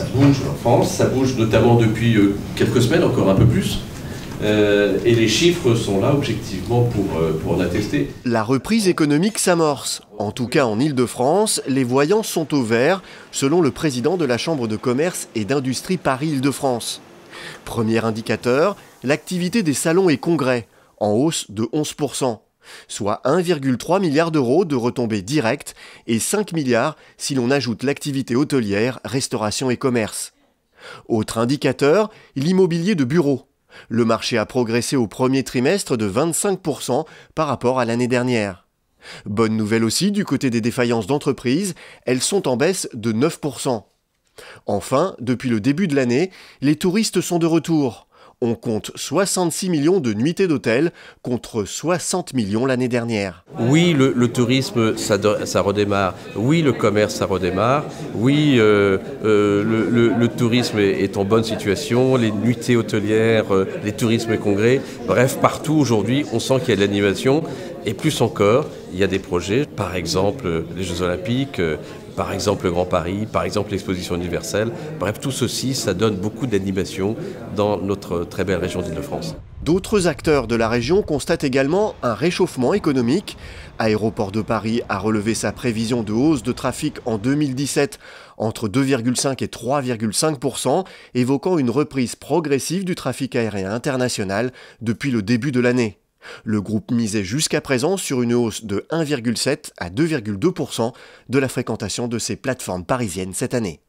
Ça bouge en France, ça bouge notamment depuis quelques semaines, encore un peu plus. Et les chiffres sont là objectivement pour en attester. La reprise économique s'amorce. En tout cas en Île-de-France, les voyants sont au vert, selon le président de la Chambre de commerce et d'industrie Paris-Île-de-France. Premier indicateur, l'activité des salons et congrès, en hausse de 11%, soit 1,3 milliard d'euros de retombées directes et 5 milliards si l'on ajoute l'activité hôtelière, restauration et commerce. Autre indicateur, l'immobilier de bureaux. Le marché a progressé au premier trimestre de 25% par rapport à l'année dernière. Bonne nouvelle aussi du côté des défaillances d'entreprises, elles sont en baisse de 9%. Enfin, depuis le début de l'année, les touristes sont de retour. On compte 66 millions de nuitées d'hôtel contre 60 millions l'année dernière. Oui, le tourisme, ça redémarre. Oui, le commerce, ça redémarre. Oui, le tourisme est en bonne situation. Les nuitées hôtelières, les tourismes et congrès. Bref, partout aujourd'hui, on sent qu'il y a de l'animation. Et plus encore, il y a des projets, par exemple les Jeux Olympiques, par exemple le Grand Paris, par exemple l'exposition universelle. Bref, tout ceci, ça donne beaucoup d'animation dans notre très belle région d'Île-de-France. D'autres acteurs de la région constatent également un réchauffement économique. Aéroport de Paris a relevé sa prévision de hausse de trafic en 2017 entre 2,5 et 3,5%, évoquant une reprise progressive du trafic aérien international depuis le début de l'année. Le groupe misait jusqu'à présent sur une hausse de 1,7 à 2,2% de la fréquentation de ses plateformes parisiennes cette année.